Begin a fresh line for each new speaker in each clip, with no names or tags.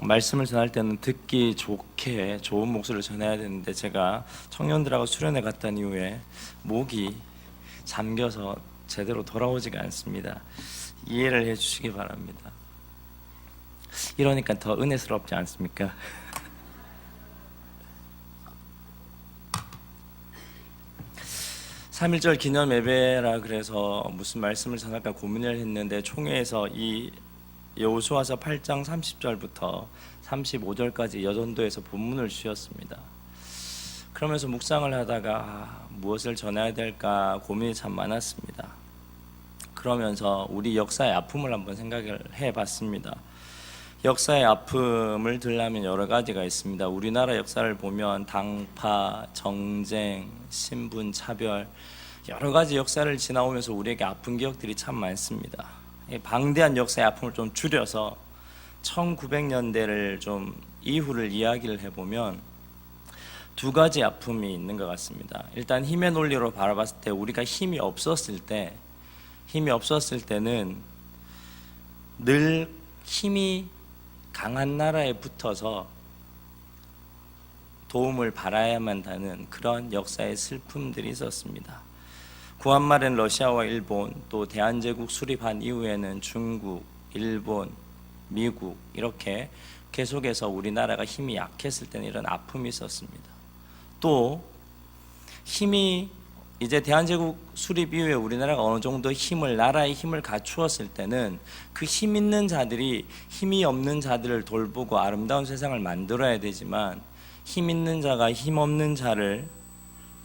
말씀을 전할 때는 듣기 좋게 좋은 목소리를 전해야 되는데 제가 청년들하고 수련회 갔던 이후에 목이 잠겨서 제대로 돌아오지가 않습니다. 이해를 해주시기 바랍니다. 이러니까 더 은혜스럽지 않습니까? 삼일절 기념 예배라 그래서 무슨 말씀을 전할까 고민을 했는데 총회에서 이 여호수아서 8장 30절부터 35절까지 여전도에서 본문을 주셨습니다. 그러면서 묵상을 하다가 무엇을 전해야 될까 고민이 참 많았습니다. 그러면서 우리 역사의 아픔을 한번 생각을 해봤습니다. 역사의 아픔을 들려면 여러 가지가 있습니다. 우리나라 역사를 보면 당파, 정쟁, 신분, 차별 여러 가지 역사를 지나오면서 우리에게 아픈 기억들이 참 많습니다. 방대한 역사의 아픔을 좀 줄여서 1900년대를 좀 이후를 이야기를 해보면 두 가지 아픔이 있는 것 같습니다. 일단 힘의 논리로 바라봤을 때 우리가 힘이 없었을 때는 늘 힘이 강한 나라에 붙어서 도움을 받아야만 하는 그런 역사의 슬픔들이 있었습니다. 구한말엔 러시아와 일본, 또 대한제국 수립한 이후에는 중국, 일본, 미국 이렇게 계속해서 우리나라가 힘이 약했을 때는 이런 아픔이 있었습니다. 또 힘이 이제 대한제국 수립 이후에 우리나라가 어느 정도 나라의 힘을 갖추었을 때는 그 힘 있는 자들이 힘이 없는 자들을 돌보고 아름다운 세상을 만들어야 되지만 힘 있는 자가 힘 없는 자를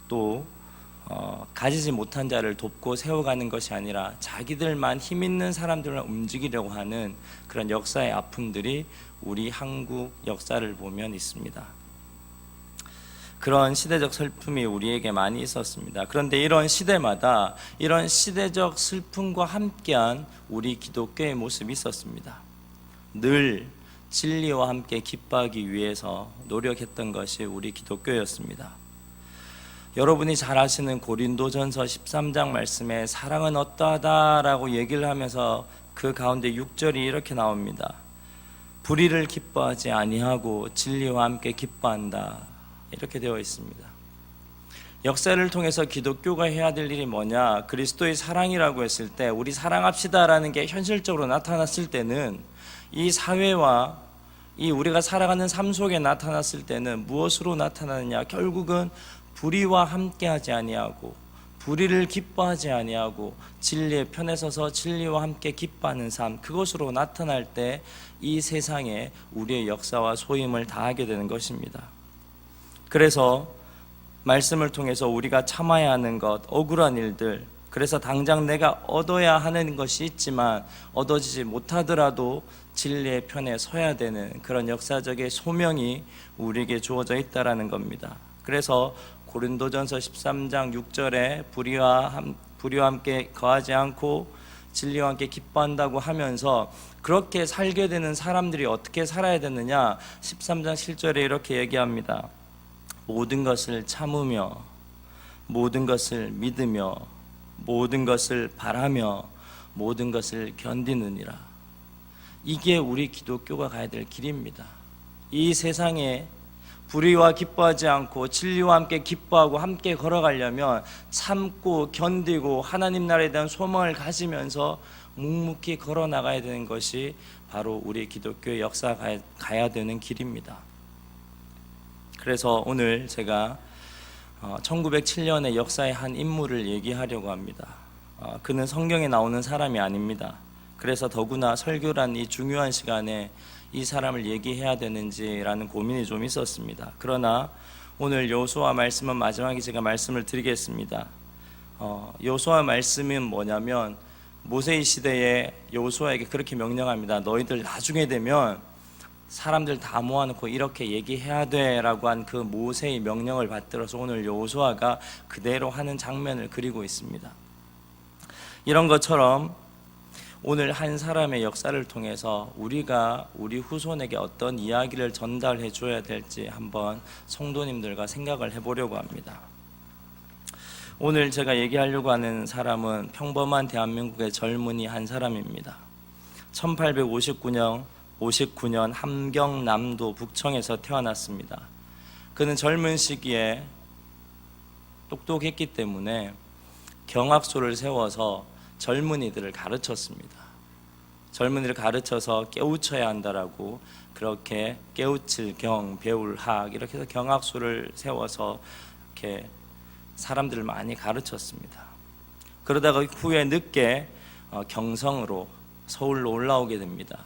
또 가지지 못한 자를 돕고 세워가는 것이 아니라 자기들만 힘 있는 사람들을 움직이려고 하는 그런 역사의 아픔들이 우리 한국 역사를 보면 있습니다. 그런 시대적 슬픔이 우리에게 많이 있었습니다. 그런데 이런 시대마다 이런 시대적 슬픔과 함께한 우리 기독교의 모습이 있었습니다. 늘 진리와 함께 기뻐하기 위해서 노력했던 것이 우리 기독교였습니다. 여러분이 잘 아시는 고린도전서 13장 말씀에 사랑은 어떠하다라고 얘기를 하면서 그 가운데 6절이 이렇게 나옵니다. 불의를 기뻐하지 아니하고 진리와 함께 기뻐한다. 이렇게 되어 있습니다. 역사를 통해서 기독교가 해야 될 일이 뭐냐? 그리스도의 사랑이라고 했을 때 우리 사랑합시다라는 게 현실적으로 나타났을 때는 이 사회와 이 우리가 살아가는 삶 속에 나타났을 때는 무엇으로 나타나느냐? 결국은 불의와 함께하지 아니하고 불의를 기뻐하지 아니하고 진리의 편에 서서 진리와 함께 기뻐하는 삶, 그것으로 나타날 때 이 세상에 우리의 역사와 소임을 다하게 되는 것입니다. 그래서 말씀을 통해서 우리가 참아야 하는 것, 억울한 일들, 그래서 당장 내가 얻어야 하는 것이 있지만 얻어지지 못하더라도 진리의 편에 서야 되는 그런 역사적인 소명이 우리에게 주어져 있다라는 겁니다. 그래서 고린도전서 13장 6절에 불의와 함께 거하지 않고 진리와 함께 기뻐한다고 하면서 그렇게 살게 되는 사람들이 어떻게 살아야 되느냐? 13장 7절에 이렇게 얘기합니다. 모든 것을 참으며 모든 것을 믿으며 모든 것을 바라며 모든 것을 견디느니라. 이게 우리 기독교가 가야 될 길입니다. 이 세상에 불의와 기뻐하지 않고 진리와 함께 기뻐하고 함께 걸어가려면 참고 견디고 하나님 나라에 대한 소망을 가지면서 묵묵히 걸어나가야 되는 것이 바로 우리 기독교의 역사가 가야 되는 길입니다. 그래서 오늘 제가 1907년의 역사의 한 인물을 얘기하려고 합니다. 그는 성경에 나오는 사람이 아닙니다. 그래서 더구나 설교란 이 중요한 시간에 이 사람을 얘기해야 되는지라는 고민이 좀 있었습니다. 그러나 오늘 여호수아 말씀은 마지막에 제가 말씀을 드리겠습니다. 여호수아 말씀은 뭐냐면 모세의 시대에 여호수아에게 그렇게 명령합니다. 너희들 나중에 되면 사람들 다 모아놓고 이렇게 얘기해야 돼 라고 한 그 모세의 명령을 받들어서 오늘 여호수아가 그대로 하는 장면을 그리고 있습니다. 이런 것처럼 오늘 한 사람의 역사를 통해서 우리가 우리 후손에게 어떤 이야기를 전달해 줘야 될지 한번 성도님들과 생각을 해보려고 합니다. 오늘 제가 얘기하려고 하는 사람은 평범한 대한민국의 젊은이 한 사람입니다. 1859년 59년 함경남도 북청에서 태어났습니다. 그는 젊은 시기에 똑똑했기 때문에 경학소를 세워서 젊은이들을 가르쳤습니다. 젊은이를 가르쳐서 깨우쳐야 한다라고 그렇게 깨우칠 경, 배울 학 이렇게 해서 경학소를 세워서 이렇게 사람들을 많이 가르쳤습니다. 그러다가 후에 늦게 경성으로 서울로 올라오게 됩니다.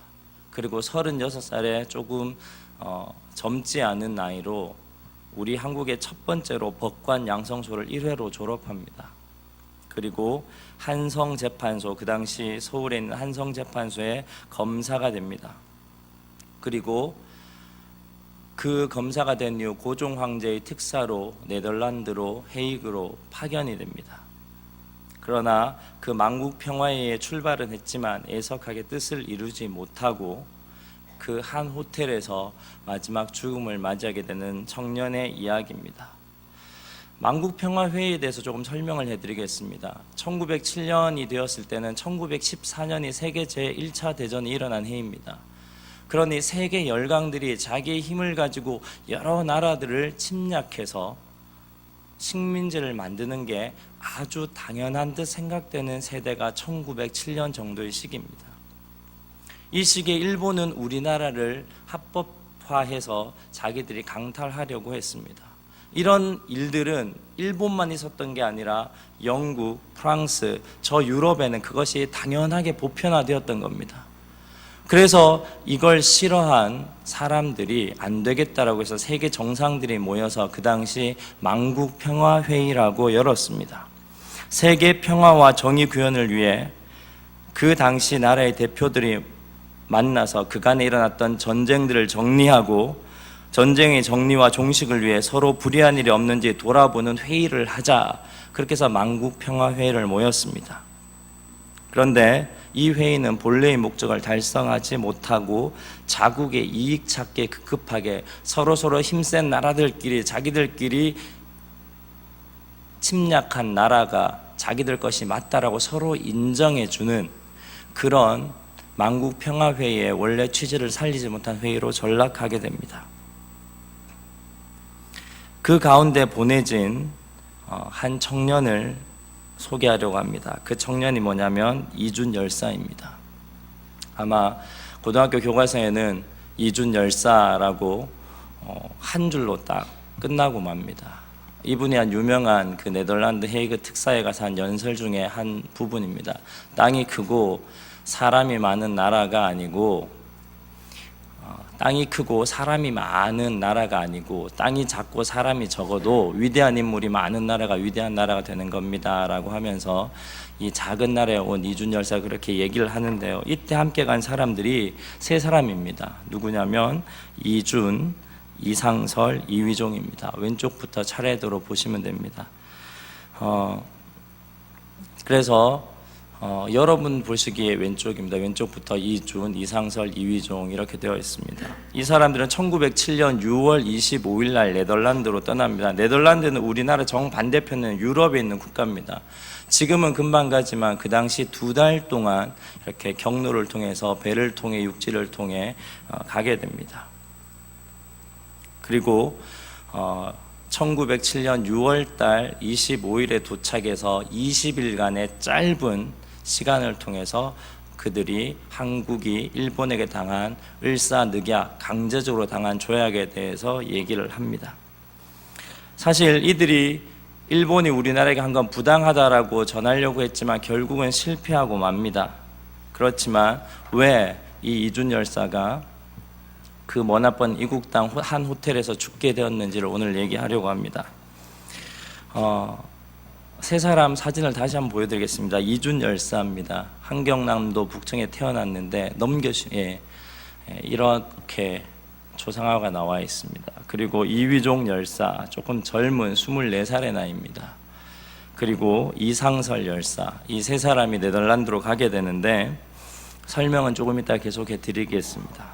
그리고 36살에 조금 젊지 않은 나이로 우리 한국의 첫 번째로 법관 양성소를 1회로 졸업합니다. 그리고 한성재판소, 그 당시 서울에 있는 한성재판소의 검사가 됩니다. 그리고 그 검사가 된 이후 고종 황제의 특사로 네덜란드로 헤이그로 파견이 됩니다. 그러나 그 만국 평화회의에 출발은 했지만 애석하게 뜻을 이루지 못하고 그 한 호텔에서 마지막 죽음을 맞이하게 되는 청년의 이야기입니다. 만국 평화회의에 대해서 조금 설명을 해드리겠습니다. 1907년이 되었을 때는 1914년이 세계 제1차 대전이 일어난 해입니다. 그러니 세계 열강들이 자기의 힘을 가지고 여러 나라들을 침략해서 식민지를 만드는 게 아주 당연한 듯 생각되는 세대가 1907년 정도의 시기입니다. 이 시기에 일본은 우리나라를 합법화해서 자기들이 강탈하려고 했습니다. 이런 일들은 일본만 있었던 게 아니라 영국, 프랑스, 저 유럽에는 그것이 당연하게 보편화되었던 겁니다. 그래서 이걸 싫어한 사람들이 안 되겠다라고 해서 세계 정상들이 모여서 그 당시 만국평화회의라고 열었습니다. 세계 평화와 정의 구현을 위해 그 당시 나라의 대표들이 만나서 그간에 일어났던 전쟁들을 정리하고 전쟁의 정리와 종식을 위해 서로 불이한 일이 없는지 돌아보는 회의를 하자, 그렇게 해서 만국평화회의를 모였습니다. 그런데 이 회의는 본래의 목적을 달성하지 못하고 자국의 이익 찾기에 급급하게 서로 힘센 나라들끼리 자기들끼리 침략한 나라가 자기들 것이 맞다라고 서로 인정해주는 그런 만국평화회의의 원래 취지를 살리지 못한 회의로 전락하게 됩니다. 그 가운데 보내진 한 청년을 소개하려고 합니다. 그 청년이 뭐냐면 이준 열사입니다. 아마 고등학교 교과서에는 이준 열사라고 한 줄로 딱 끝나고 맙니다. 이분이 한 유명한 그 네덜란드 헤이그 특사에 가서 한 연설 중에 한 부분입니다. 땅이 크고 사람이 많은 나라가 아니고 땅이 크고 사람이 많은 나라가 아니고 땅이 작고 사람이 적어도 위대한 인물이 많은 나라가 위대한 나라가 되는 겁니다 라고 하면서 이 작은 나라에 온 이준 열사가 그렇게 얘기를 하는데요. 이때 함께 간 사람들이 세 사람입니다. 누구냐면 이준, 이상설, 이휘종입니다. 왼쪽부터 차례대로 보시면 됩니다. 그래서 여러분 보시기에 왼쪽입니다. 왼쪽부터 이준, 이상설, 이휘종 이렇게 되어 있습니다. 이 사람들은 1907년 6월 25일 날 네덜란드로 떠납니다. 네덜란드는 우리나라 정반대편은 유럽에 있는 국가입니다. 지금은 금방 가지만 그 당시 2달 동안 이렇게 경로를 통해서 배를 통해 육지를 통해 가게 됩니다. 그리고 1907년 6월 달 25일에 도착해서 20일간의 짧은 시간을 통해서 그들이 한국이 일본에게 당한 을사늑약, 강제적으로 당한 조약에 대해서 얘기를 합니다. 사실 이들이 일본이 우리나라에게 한 건 부당하다라고 전하려고 했지만 결국은 실패하고 맙니다. 그렇지만 왜 이 이준 열사가 그 머나먼 이국 땅 한 호텔에서 죽게 되었는지를 오늘 얘기하려고 합니다. 세 사람 사진을 다시 한번 보여드리겠습니다. 이준 열사입니다. 함경남도 북청에 태어났는데 이렇게 조상화가 나와 있습니다. 그리고 이휘종 열사, 조금 젊은 24살의 나이입니다. 그리고 이상설 열사, 이 세 사람이 네덜란드로 가게 되는데 설명은 조금 이따 계속해 드리겠습니다.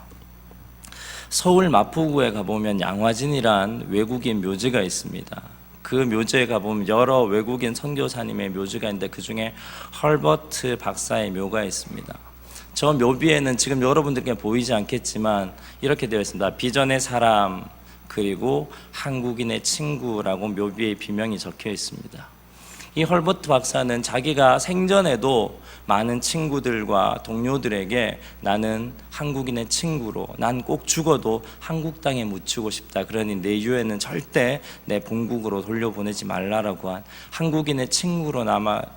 서울 마포구에 가보면 양화진이란 외국인 묘지가 있습니다. 그 묘지에 가보면 여러 외국인 선교사님의 묘지가 있는데 그 중에 헐버트 박사의 묘가 있습니다. 저 묘비에는 지금 여러분들께 보이지 않겠지만 이렇게 되어 있습니다. 비전의 사람 그리고 한국인의 친구라고 묘비에 비명이 적혀 있습니다. 이 헐버트 박사는 자기가 생전에도 많은 친구들과 동료들에게 나는 한국인의 친구로, 난 꼭 죽어도 한국 땅에 묻히고 싶다. 그러니 내 유해는 절대 내 본국으로 돌려보내지 말라라고 한 한국인의 친구로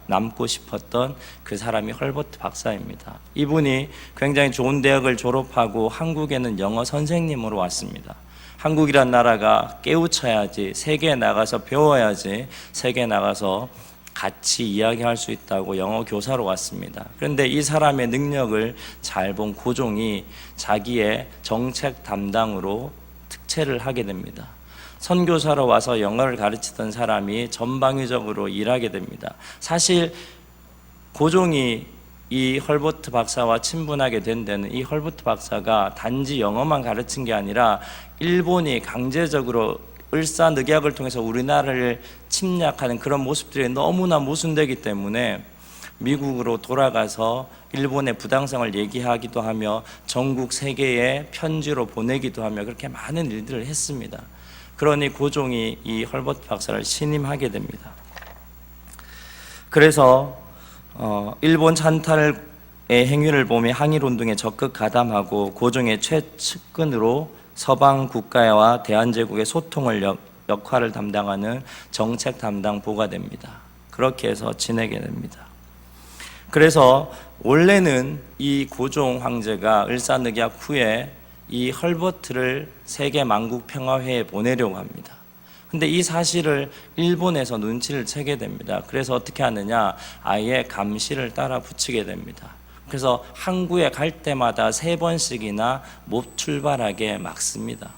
남고 싶었던 그 사람이 헐버트 박사입니다. 이분이 굉장히 좋은 대학을 졸업하고 한국에는 영어 선생님으로 왔습니다. 한국이란 나라가 깨우쳐야지, 세계에 나가서 배워야지, 세계에 나가서 같이 이야기할 수 있다고 영어 교사로 왔습니다. 그런데 이 사람의 능력을 잘 본 고종이 자기의 정책 담당으로 특채를 하게 됩니다. 선교사로 와서 영어를 가르치던 사람이 전방위적으로 일하게 됩니다. 사실 고종이 이 헐버트 박사와 친분하게 된 데는 이 헐버트 박사가 단지 영어만 가르친 게 아니라 일본이 강제적으로 을사늑약을 통해서 우리나라를 침략하는 그런 모습들이 너무나 모순되기 때문에 미국으로 돌아가서 일본의 부당성을 얘기하기도 하며 전국 세계에 편지로 보내기도 하며 그렇게 많은 일들을 했습니다. 그러니 고종이 이 헐버트 박사를 신임하게 됩니다. 그래서 일본 찬탈의 행위를 보며 항일운동에 적극 가담하고 고종의 최측근으로 서방 국가와 대한제국의 소통을 역할을 담당하는 정책 담당보가 됩니다. 그렇게 해서 지내게 됩니다. 그래서 원래는 이 고종 황제가 을사늑약 후에 이 헐버트를 세계 만국 평화회에 보내려고 합니다. 근데 이 사실을 일본에서 눈치를 채게 됩니다. 그래서 어떻게 하느냐, 아예 감시를 따라 붙이게 됩니다. 그래서 항구에 갈 때마다 3번씩이나 못 출발하게 막습니다.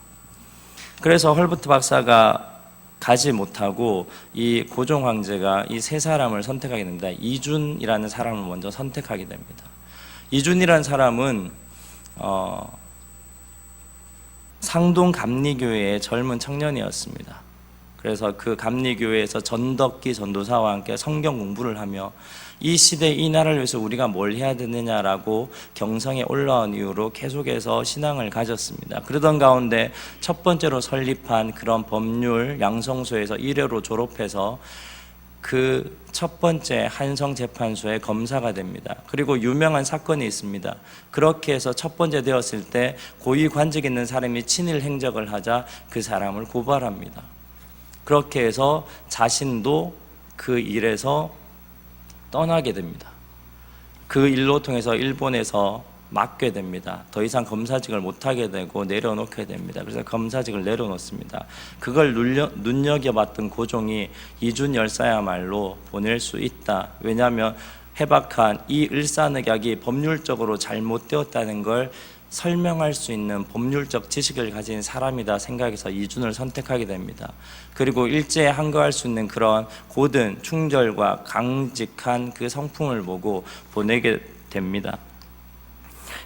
그래서 헐버트 박사가 가지 못하고 이 고종 황제가 이 3사람을 선택하게 됩니다. 이준이라는 사람을 먼저 선택하게 됩니다. 이준이라는 사람은 상동 감리교회의 젊은 청년이었습니다. 그래서 그 감리교회에서 전덕기 전도사와 함께 성경 공부를 하며 이 시대 이 나라를 위해서 우리가 뭘 해야 되느냐라고 경성에 올라온 이후로 계속해서 신앙을 가졌습니다. 그러던 가운데 첫 번째로 설립한 그런 법률 양성소에서 1회로 졸업해서 그 첫 번째 한성재판소의 검사가 됩니다. 그리고 유명한 사건이 있습니다. 그렇게 해서 첫 번째 되었을 때 고위 관직 있는 사람이 친일 행적을 하자 그 사람을 고발합니다. 그렇게 해서 자신도 그 일에서 떠나게 됩니다. 그 일로 통해서 일본에서 맡게 됩니다. 더 이상 검사직을 못하게 되고 내려놓게 됩니다. 그래서 검사직을 내려놓습니다. 그걸 눈여겨봤던 고종이 이준 열사야말로 보낼 수 있다. 왜냐하면 해박한 이 을사늑약이 법률적으로 잘못되었다는 걸 설명할 수 있는 법률적 지식을 가진 사람이다 생각해서 이준을 선택하게 됩니다. 그리고 일제에 항거할 수 있는 그런 고든 충절과 강직한 그 성품을 보고 보내게 됩니다.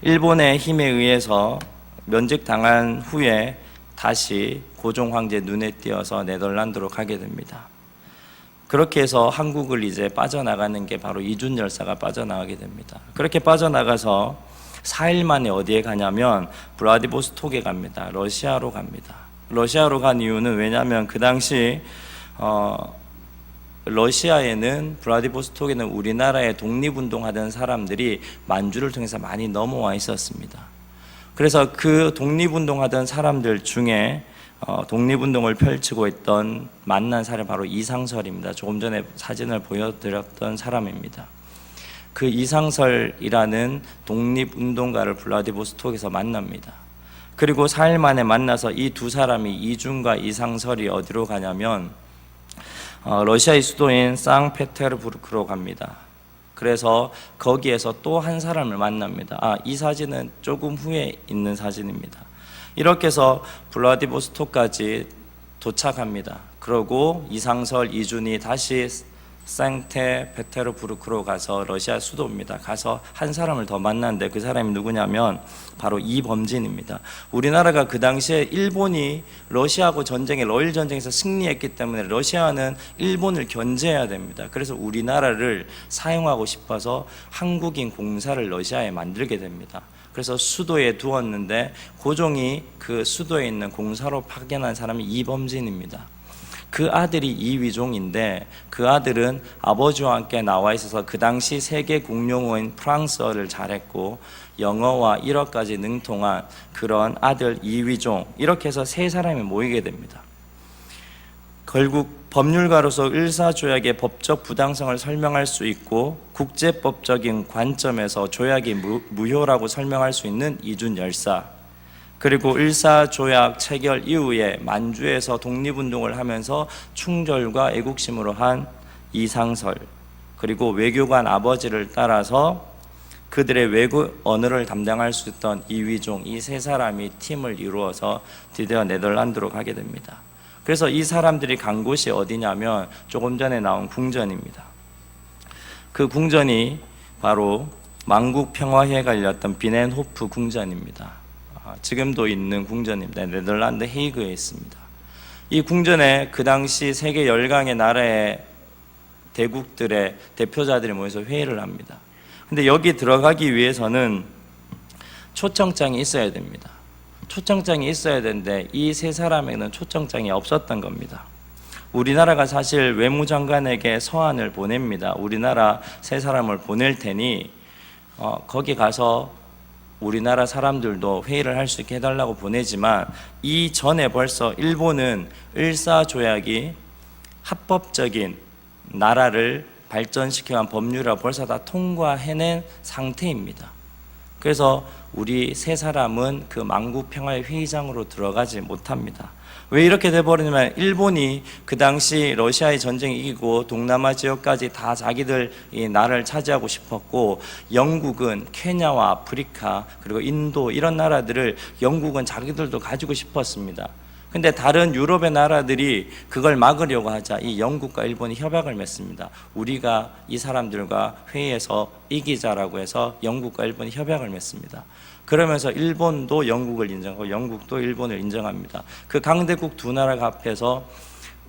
일본의 힘에 의해서 면직당한 후에 다시 고종 황제 눈에 띄어서 네덜란드로 가게 됩니다. 그렇게 해서 한국을 이제 빠져나가는 게 바로 이준 열사가 빠져나가게 됩니다. 그렇게 빠져나가서 4일 만에 어디에 가냐면 블라디보스톡에 갑니다. 러시아로 갑니다. 러시아로 간 이유는 왜냐하면 그 당시 러시아에는 블라디보스톡에는 우리나라에 독립운동하던 사람들이 만주를 통해서 많이 넘어와 있었습니다. 그래서 그 독립운동하던 사람들 중에 독립운동을 펼치고 있던 만난 사람이 바로 이상설입니다. 조금 전에 사진을 보여드렸던 사람입니다. 그 이상설이라는 독립운동가를 블라디보스톡에서 만납니다. 그리고 4일 만에 만나서 이 두 사람이 이준과 이상설이 어디로 가냐면 러시아의 수도인 상페테르부르크로 갑니다. 그래서 거기에서 또 한 사람을 만납니다. 이 사진은 조금 후에 있는 사진입니다. 이렇게 해서 블라디보스톡까지 도착합니다. 그러고 이상설, 이준이 다시 상트페테르부르크로 가서 러시아 수도입니다. 가서 한 사람을 더 만났는데 그 사람이 누구냐면 바로 이범진입니다. 우리나라가 그 당시에 일본이 러시아하고 러일 전쟁에서 승리했기 때문에 러시아는 일본을 견제해야 됩니다. 그래서 우리나라를 사용하고 싶어서 한국인 공사를 러시아에 만들게 됩니다. 그래서 수도에 두었는데 고종이 그 수도에 있는 공사로 파견한 사람이 이범진입니다. 그 아들이 이위종인데 그 아들은 아버지와 함께 나와 있어서 그 당시 세계 공용어인 프랑스어를 잘했고 영어와 일어까지 능통한 그런 아들 이위종, 이렇게 해서 세 사람이 모이게 됩니다. 결국 법률가로서 을사조약의 법적 부당성을 설명할 수 있고 국제법적인 관점에서 조약이 무효라고 설명할 수 있는 이준열사, 그리고 을사조약 체결 이후에 만주에서 독립운동을 하면서 충절과 애국심으로 한 이상설, 그리고 외교관 아버지를 따라서 그들의 외교 언어를 담당할 수 있던 이위종, 이 세 사람이 팀을 이루어서 드디어 네덜란드로 가게 됩니다. 그래서 이 사람들이 간 곳이 어디냐면 조금 전에 나온 궁전입니다. 그 궁전이 바로 만국평화회가 열렸던 비넨호프 궁전입니다. 지금도 있는 궁전입니다. 네덜란드 헤이그에 있습니다. 이 궁전에 그 당시 세계 열강의 나라의 대국들의 대표자들이 모여서 회의를 합니다. 근데 여기 들어가기 위해서는 초청장이 있어야 됩니다. 초청장이 있어야 되는데 이 세 사람에게는 초청장이 없었던 겁니다. 우리나라가 사실 외무장관에게 서한을 보냅니다. 우리나라 세 사람을 보낼 테니 거기 가서 우리나라 사람들도 회의를 할 수 있게 해달라고 보내지만 이전에 벌써 일본은 을사조약이 합법적인 나라를 발전시켜간 법률을 벌써 다 통과해낸 상태입니다. 그래서 우리 세 사람은 그 만국평화의 회의장으로 들어가지 못합니다. 왜 이렇게 돼버리냐면 일본이 그 당시 러시아의 전쟁이 이기고 동남아 지역까지 다 자기들 이 나라를 차지하고 싶었고 영국은 케냐와 아프리카 그리고 인도 이런 나라들을 영국은 자기들도 가지고 싶었습니다. 근데 다른 유럽의 나라들이 그걸 막으려고 하자 이 영국과 일본이 협약을 맺습니다. 우리가 이 사람들과 회의에서 이기자라고 해서 영국과 일본이 협약을 맺습니다. 그러면서 일본도 영국을 인정하고 영국도 일본을 인정합니다. 그 강대국 두 나라가 합해서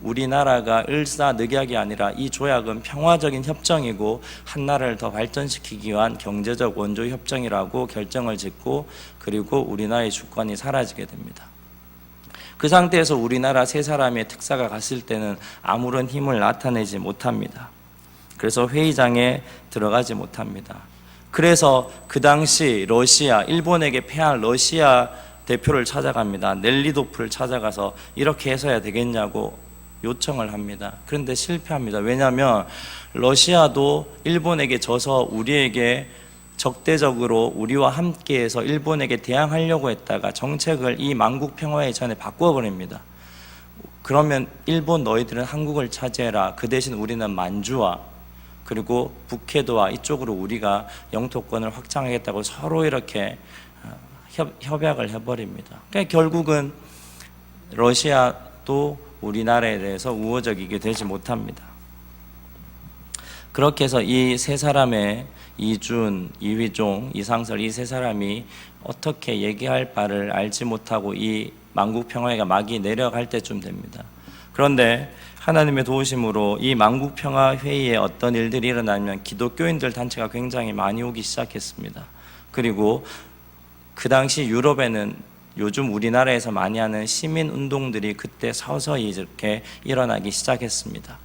우리나라가 을사늑약이 아니라 이 조약은 평화적인 협정이고 한 나라를 더 발전시키기 위한 경제적 원조 협정이라고 결정을 짓고 그리고 우리나라의 주권이 사라지게 됩니다. 그 상태에서 우리나라 세 사람의 특사가 갔을 때는 아무런 힘을 나타내지 못합니다. 그래서 회의장에 들어가지 못합니다. 그래서 그 당시 러시아, 일본에게 패한 러시아 대표를 찾아갑니다. 넬리도프를 찾아가서 이렇게 해서야 되겠냐고 요청을 합니다. 그런데 실패합니다. 왜냐하면 러시아도 일본에게 져서 우리에게 적대적으로 우리와 함께해서 일본에게 대항하려고 했다가 정책을 이 만국평화회 전에 바꿔버립니다. 그러면 일본 너희들은 한국을 차지해라. 그 대신 우리는 만주와 그리고 북해도와 이쪽으로 우리가 영토권을 확장하겠다고 서로 이렇게 협약을 해버립니다. 그러니까 결국은 러시아도 우리나라에 대해서 우호적이게 되지 못합니다. 그렇게 해서 이 세 사람의 이준, 이위종, 이상설 이 세 사람이 어떻게 얘기할 바를 알지 못하고 이 만국평화회가 막이 내려갈 때쯤 됩니다. 그런데 하나님의 도우심으로 이 만국평화회의에 어떤 일들이 일어나면 기독교인들 단체가 굉장히 많이 오기 시작했습니다. 그리고 그 당시 유럽에는 요즘 우리나라에서 많이 하는 시민운동들이 그때 서서히 이렇게 일어나기 시작했습니다.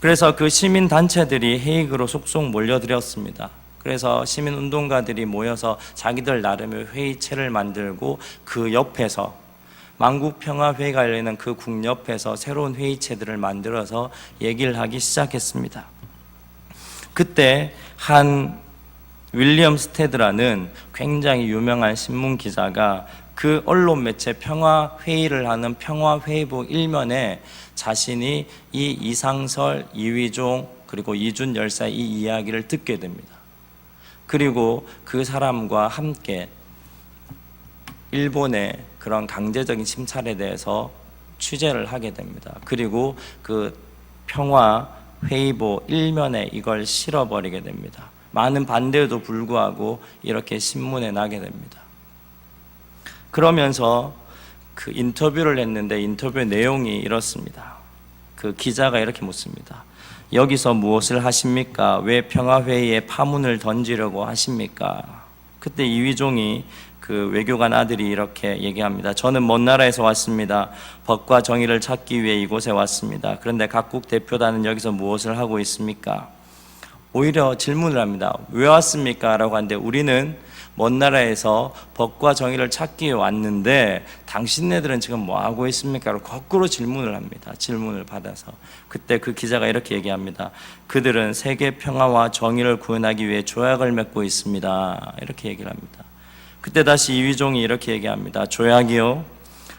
그래서 그 시민단체들이 헤이그로 속속 몰려들었습니다. 그래서 시민운동가들이 모여서 자기들 나름의 회의체를 만들고 그 옆에서 만국평화회의가 열리는 그 국 옆에서 새로운 회의체들을 만들어서 얘기를 하기 시작했습니다. 그때 한 윌리엄 스테드라는 굉장히 유명한 신문기자가 그 언론 매체 평화회의를 하는 평화회의복 일면에 자신이 이 이상설, 이위종 그리고 이준 열사의 이 이야기를 듣게 됩니다. 그리고 그 사람과 함께 일본의 그런 강제적인 침탈에 대해서 취재를 하게 됩니다. 그리고 그 평화 회의보 일면에 이걸 실어버리게 됩니다. 많은 반대에도 불구하고 이렇게 신문에 나게 됩니다. 그러면서 그 인터뷰를 했는데 인터뷰 내용이 이렇습니다. 그 기자가 이렇게 묻습니다. 여기서 무엇을 하십니까? 왜 평화회의에 파문을 던지려고 하십니까? 그때 이휘종이 그 외교관 아들이 이렇게 얘기합니다. 저는 먼 나라에서 왔습니다. 법과 정의를 찾기 위해 이곳에 왔습니다. 그런데 각국 대표단은 여기서 무엇을 하고 있습니까? 오히려 질문을 합니다. 왜 왔습니까? 라고 하는데 우리는 먼 나라에서 법과 정의를 찾기 위해 왔는데 당신네들은 지금 뭐 하고 있습니까? 라고 거꾸로 질문을 합니다. 질문을 받아서. 그때 그 기자가 이렇게 얘기합니다. 그들은 세계 평화와 정의를 구현하기 위해 조약을 맺고 있습니다. 이렇게 얘기를 합니다. 그때 다시 이휘종이 이렇게 얘기합니다. 조약이요?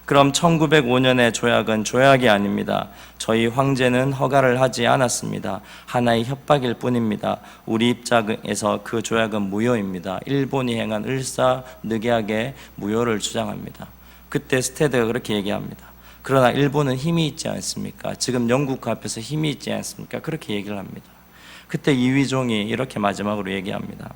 그럼 1905년의 조약은 조약이 아닙니다. 저희 황제는 허가를 하지 않았습니다. 하나의 협박일 뿐입니다. 우리 입장에서 그 조약은 무효입니다. 일본이 행한 을사늑약의 무효를 주장합니다. 그때 스테드가 그렇게 얘기합니다. 그러나 일본은 힘이 있지 않습니까? 지금 영국과 앞에서 힘이 있지 않습니까? 그렇게 얘기를 합니다. 그때 이휘종이 이렇게 마지막으로 얘기합니다.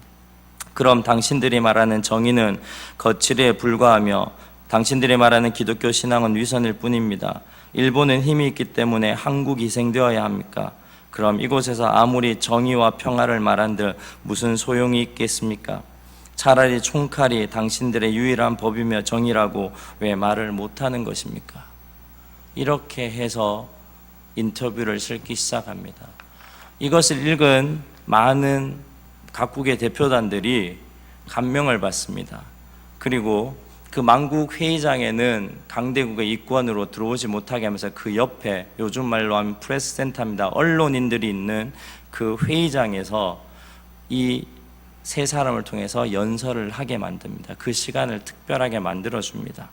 그럼 당신들이 말하는 정의는 거칠에 불과하며 당신들이 말하는 기독교 신앙은 위선일 뿐입니다. 일본은 힘이 있기 때문에 한국이 희생되어야 합니까? 그럼 이곳에서 아무리 정의와 평화를 말한들 무슨 소용이 있겠습니까? 차라리 총칼이 당신들의 유일한 법이며 정의라고 왜 말을 못하는 것입니까? 이렇게 해서 인터뷰를 실기 시작합니다. 이것을 읽은 많은 각국의 대표단들이 감명을 받습니다. 그리고 그 만국 회의장에는 강대국의 입관으로 들어오지 못하게 하면서 그 옆에 요즘 말로 하면 프레스 센터입니다. 언론인들이 있는 그 회의장에서 이 세 사람을 통해서 연설을 하게 만듭니다. 그 시간을 특별하게 만들어줍니다.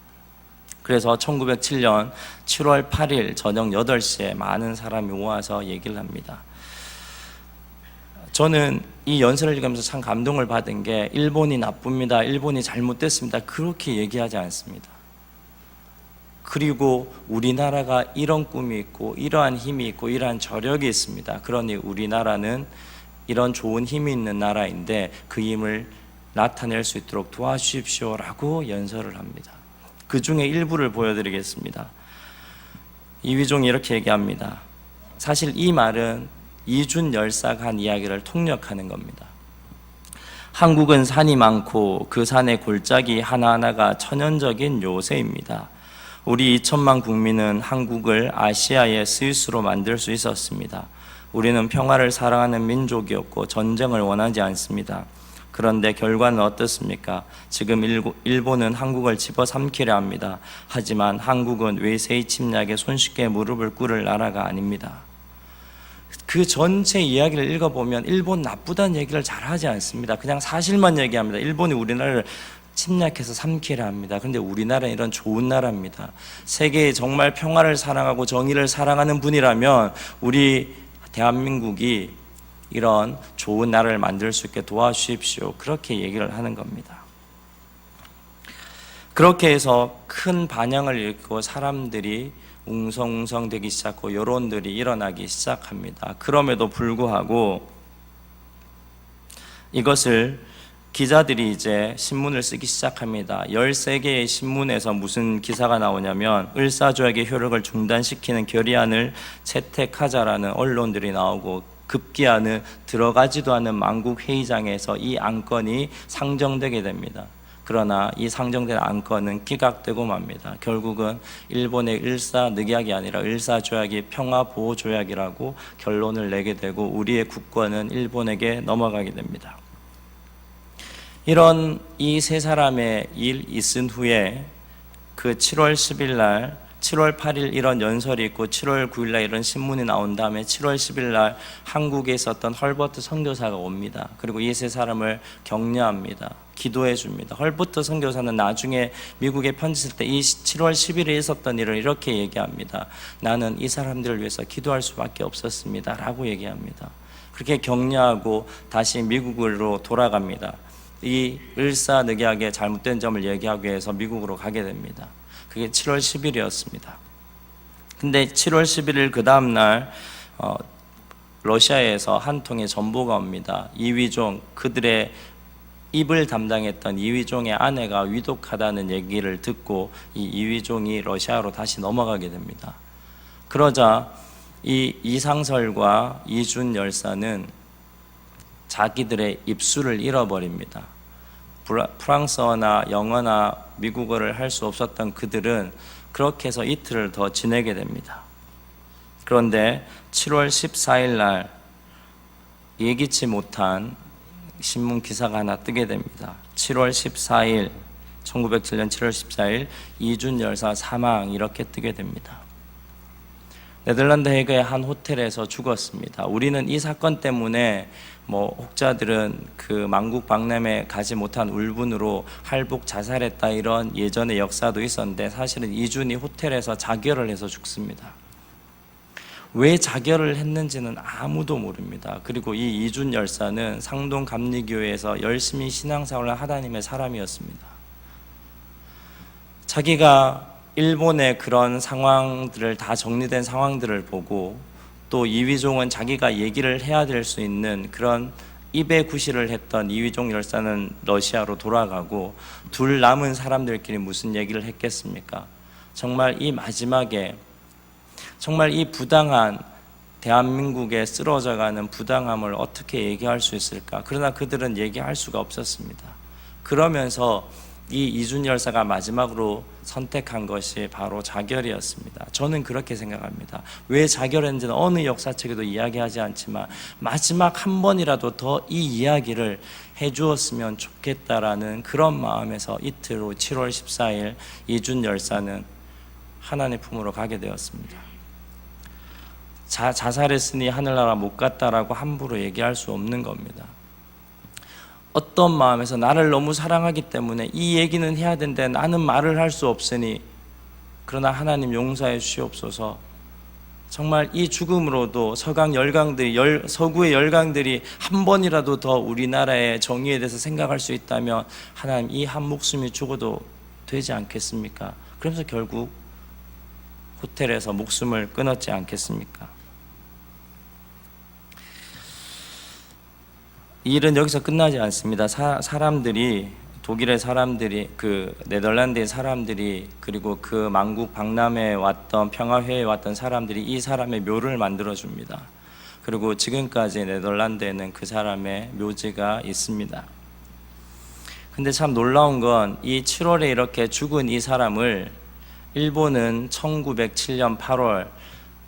그래서 1907년 7월 8일 저녁 8시에 많은 사람이 모아서 얘기를 합니다. 저는 이 연설을 읽으면서 참 감동을 받은 게 일본이 나쁩니다. 일본이 잘못됐습니다. 그렇게 얘기하지 않습니다. 그리고 우리나라가 이런 꿈이 있고 이러한 힘이 있고 이러한 저력이 있습니다. 그러니 우리나라는 이런 좋은 힘이 있는 나라인데 그 힘을 나타낼 수 있도록 도와주십시오라고 연설을 합니다. 그 중에 일부를 보여드리겠습니다. 이휘종이 이렇게 얘기합니다. 사실 이 말은 이준 열사가 한 이야기를 통역하는 겁니다. 한국은 산이 많고 그 산의 골짜기 하나하나가 천연적인 요새입니다. 우리 2천만 국민은 한국을 아시아의 스위스로 만들 수 있었습니다. 우리는 평화를 사랑하는 민족이었고 전쟁을 원하지 않습니다. 그런데 결과는 어떻습니까? 지금 일본은 한국을 집어삼키려 합니다. 하지만 한국은 외세의 침략에 손쉽게 무릎을 꿇을 나라가 아닙니다. 그 전체 이야기를 읽어보면 일본 나쁘다는 얘기를 잘 하지 않습니다. 그냥 사실만 얘기합니다. 일본이 우리나라를 침략해서 삼키려 합니다. 그런데 우리나라는 이런 좋은 나라입니다. 세계에 정말 평화를 사랑하고 정의를 사랑하는 분이라면 우리 대한민국이 이런 좋은 나라를 만들 수 있게 도와주십시오. 그렇게 얘기를 하는 겁니다. 그렇게 해서 큰 반향을 일으키고 사람들이 웅성웅성 되기 시작하고 여론들이 일어나기 시작합니다. 그럼에도 불구하고 이것을 기자들이 이제 신문을 쓰기 시작합니다. 13개의 신문에서 무슨 기사가 나오냐면 을사조약의 효력을 중단시키는 결의안을 채택하자라는 언론들이 나오고 급기야는 들어가지도 않은 만국 회의장에서 이 안건이 상정되게 됩니다. 그러나 이 상정된 안건은 기각되고 맙니다. 결국은 일본의 을사늑약이 아니라 을사조약이 평화보호조약이라고 결론을 내게 되고 우리의 국권은 일본에게 넘어가게 됩니다. 이런 이 세 사람의 일 있은 후에 그 7월 10일 날 7월 8일 이런 연설이 있고 7월 9일 날 이런 신문이 나온 다음에 7월 10일 날 한국에 있었던 헐버트 선교사가 옵니다. 그리고 이 세 사람을 격려합니다. 기도해 줍니다. 헐버트 선교사는 나중에 미국에 편지 쓸 때 이 7월 10일에 있었던 일을 이렇게 얘기합니다. 나는 이 사람들을 위해서 기도할 수밖에 없었습니다. 라고 얘기합니다. 그렇게 격려하고 다시 미국으로 돌아갑니다. 이 을사늑약의 잘못된 점을 얘기하기 위해서 미국으로 가게 됩니다. 그게 7월 10일이었습니다. 근데 7월 11일 그 다음 날 러시아에서 한 통의 전보가 옵니다. 이위종, 그들의 입을 담당했던 이위종의 아내가 위독하다는 얘기를 듣고 이 이위종이 러시아로 다시 넘어가게 됩니다. 그러자 이 이상설과 이준 열사는 자기들의 입술을 잃어버립니다. 프랑스어나 영어나 미국어를 할 수 없었던 그들은 그렇게 해서 이틀을 더 지내게 됩니다. 그런데 7월 14일 날 예기치 못한 신문 기사가 하나 뜨게 됩니다. 7월 14일, 1907년 7월 14일 이준 열사 사망, 이렇게 뜨게 됩니다. 네덜란드 헤그의 한 호텔에서 죽었습니다. 우리는 이 사건 때문에 혹자들은 그 만국 박람회 가지 못한 울분으로 할복 자살했다, 이런 예전의 역사도 있었는데 사실은 이준이 호텔에서 자결을 해서 죽습니다. 왜 자결을 했는지는 아무도 모릅니다. 그리고 이 이준 열사는 상동 감리교회에서 열심히 신앙생활을 하나님의 사람이었습니다. 자기가 일본의 그런 상황들을 다 정리된 상황들을 보고 또 이위종은 자기가 얘기를 해야 될 수 있는 그런 입에 구실을 했던 이위종 열사는 러시아로 돌아가고 둘 남은 사람들끼리 무슨 얘기를 했겠습니까? 정말 이 마지막에 정말 이 부당한 대한민국에 쓰러져가는 부당함을 어떻게 얘기할 수 있을까? 그러나 그들은 얘기할 수가 없었습니다. 그러면서 이 이준 열사가 마지막으로 선택한 것이 바로 자결이었습니다. 저는 그렇게 생각합니다. 왜 자결했는지는 어느 역사책에도 이야기하지 않지만 마지막 한 번이라도 더 이 이야기를 해주었으면 좋겠다라는 그런 마음에서 이틀 후 7월 14일 이준 열사는 하나님의 품으로 가게 되었습니다. 자살했으니 하늘나라 못 갔다라고 함부로 얘기할 수 없는 겁니다. 어떤 마음에서 나를 너무 사랑하기 때문에 이 얘기는 해야 되는데 나는 말을 할 수 없으니 그러나 하나님 용서해 주시옵소서. 정말 이 죽음으로도 서구의 열강들이 한 번이라도 더 우리나라의 정의에 대해서 생각할 수 있다면 하나님 이 한 목숨이 죽어도 되지 않겠습니까? 그러면서 결국 호텔에서 목숨을 끊었지 않겠습니까? 이 일은 여기서 끝나지 않습니다. 사람들이, 독일의 사람들이, 그 네덜란드의 사람들이, 그리고 그 만국 박람회에 왔던, 평화회에 왔던 사람들이 이 사람의 묘를 만들어 줍니다. 그리고 지금까지 네덜란드에는 그 사람의 묘지가 있습니다. 근데 참 놀라운 건 이 7월에 이렇게 죽은 이 사람을 일본은 1907년 8월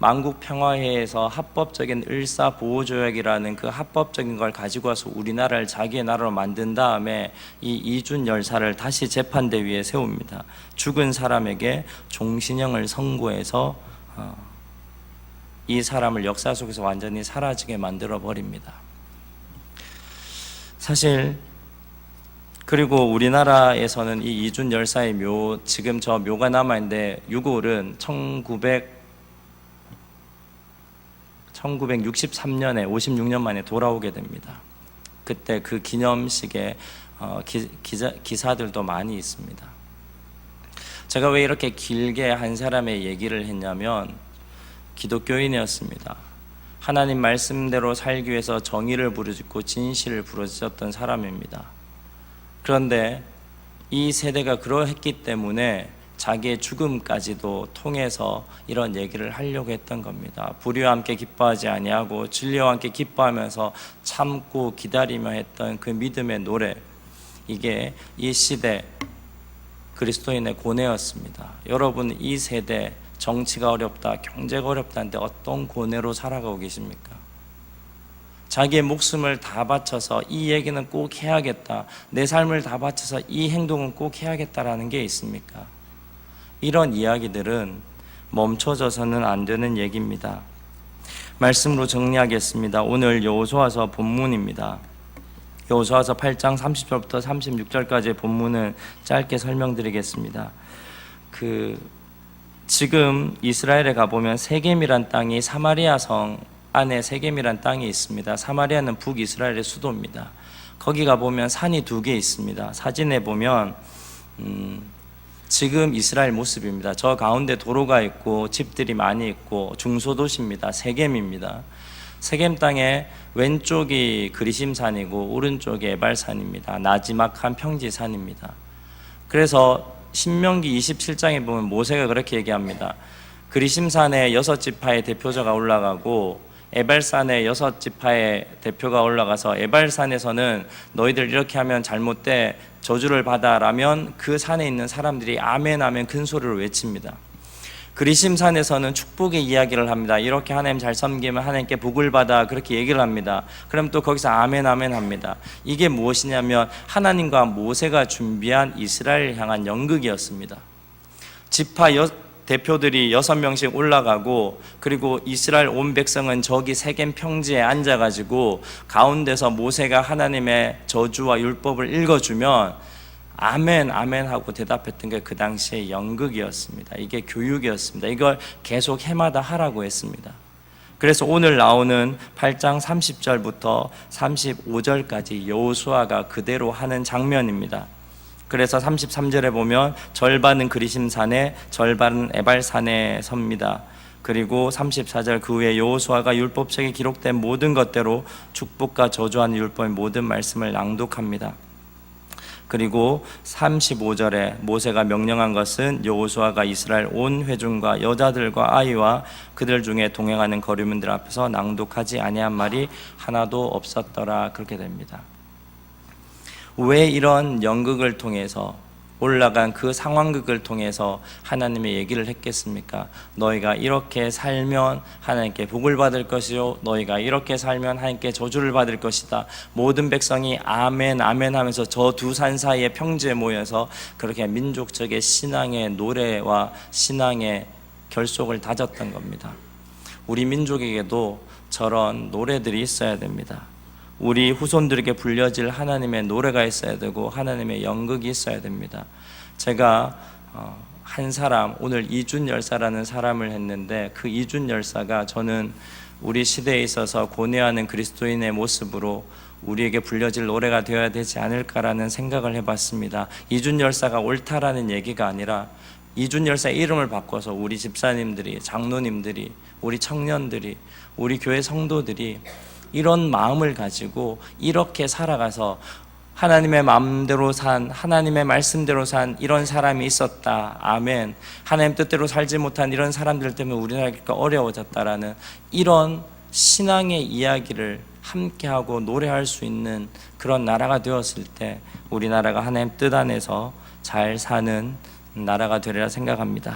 만국평화회에서 합법적인 을사보호조약이라는 그 합법적인 걸 가지고 와서 우리나라를 자기의 나라로 만든 다음에 이 이준 열사를 다시 재판대 위에 세웁니다. 죽은 사람에게 종신형을 선고해서 이 사람을 역사 속에서 완전히 사라지게 만들어 버립니다. 사실 그리고 우리나라에서는 이 이준 열사의 묘, 지금 저 묘가 남아있는데 유골은 1963년에 56년 만에 돌아오게 됩니다. 그때 그 기념식에 기사들도 많이 있습니다. 제가 왜 이렇게 길게 한 사람의 얘기를 했냐면 기독교인이었습니다. 하나님 말씀대로 살기 위해서 정의를 부르짖고 진실을 부르짖었던 사람입니다. 그런데 이 세대가 그러했기 때문에 자기의 죽음까지도 통해서 이런 얘기를 하려고 했던 겁니다. 불의와 함께 기뻐하지 아니하고 진리와 함께 기뻐하면서 참고 기다리며 했던 그 믿음의 노래, 이게 이 시대 그리스도인의 고뇌였습니다. 여러분, 이 세대 정치가 어렵다, 경제가 어렵다는데 어떤 고뇌로 살아가고 계십니까? 자기의 목숨을 다 바쳐서 이 얘기는 꼭 해야겠다, 내 삶을 다 바쳐서 이 행동은 꼭 해야겠다라는 게 있습니까? 이런 이야기들은 멈춰져서는 안 되는 얘기입니다. 말씀으로 정리하겠습니다. 오늘 여호수아서 본문입니다. 여호수아서 8장 30절부터 36절까지의 본문은 짧게 설명드리겠습니다. 지금 이스라엘에 가보면 세겜이란 땅이 사마리아 성 안에 세겜이란 땅이 있습니다. 사마리아는 북이스라엘의 수도입니다. 거기 가보면 산이 두 개 있습니다. 사진에 보면 지금 이스라엘 모습입니다. 저 가운데 도로가 있고 집들이 많이 있고 중소도시입니다. 세겜입니다. 세겜 땅의 왼쪽이 그리심산이고 오른쪽이 에발산입니다. 나지막한 평지산입니다. 그래서 신명기 27장에 보면 모세가 그렇게 얘기합니다. 그리심산에 6지파의 대표자가 올라가고 에발산에 6지파의 대표가 올라가서 에발산에서는 너희들 이렇게 하면 잘못돼 저주를 받아라면 그 산에 있는 사람들이 아멘 아멘 큰 소리로 외칩니다. 그리심산에서는 축복의 이야기를 합니다. 이렇게 하나님 잘 섬기면 하나님께 복을 받아 그렇게 얘기를 합니다. 그럼 또 거기서 아멘 아멘 합니다. 이게 무엇이냐면 하나님과 모세가 준비한 이스라엘 향한 연극이었습니다. 지파 대표들이 6명씩 올라가고 그리고 이스라엘 온 백성은 저기 세겜 평지에 앉아가지고 가운데서 모세가 하나님의 저주와 율법을 읽어주면 아멘 아멘 하고 대답했던 게 그 당시의 연극이었습니다. 이게 교육이었습니다. 이걸 계속 해마다 하라고 했습니다. 그래서 오늘 나오는 8장 30절부터 35절까지 여호수아가 그대로 하는 장면입니다. 그래서 33절에 보면 절반은 그리심산에 절반은 에발산에 섭니다. 그리고 34절 그 후에 여호수아가 율법책에 기록된 모든 것대로 축복과 저주하는 율법의 모든 말씀을 낭독합니다. 그리고 35절에 모세가 명령한 것은 여호수아가 이스라엘 온 회중과 여자들과 아이와 그들 중에 동행하는 거류민들 앞에서 낭독하지 아니한 말이 하나도 없었더라. 그렇게 됩니다. 왜 이런 연극을 통해서 올라간 그 상황극을 통해서 하나님의 얘기를 했겠습니까? 너희가 이렇게 살면 하나님께 복을 받을 것이요 너희가 이렇게 살면 하나님께 저주를 받을 것이다. 모든 백성이 아멘 아멘 하면서 저 두 산 사이의 평지에 모여서 그렇게 민족적인 신앙의 노래와 신앙의 결속을 다졌던 겁니다. 우리 민족에게도 저런 노래들이 있어야 됩니다. 우리 후손들에게 불려질 하나님의 노래가 있어야 되고 하나님의 연극이 있어야 됩니다. 제가 한 사람, 오늘 이준 열사라는 사람을 했는데 그 이준 열사가 저는 우리 시대에 있어서 고뇌하는 그리스도인의 모습으로 우리에게 불려질 노래가 되어야 되지 않을까라는 생각을 해봤습니다. 이준 열사가 옳다라는 얘기가 아니라 이준 열사의 이름을 바꿔서 우리 집사님들이, 장로님들이, 우리 청년들이, 우리 교회 성도들이 이런 마음을 가지고 이렇게 살아가서 하나님의 마음대로 산, 하나님의 말씀대로 산 이런 사람이 있었다. 아멘. 하나님 뜻대로 살지 못한 이런 사람들 때문에 우리나라가 어려워졌다라는 이런 신앙의 이야기를 함께하고 노래할 수 있는 그런 나라가 되었을 때 우리나라가 하나님 뜻 안에서 잘 사는 나라가 되리라 생각합니다.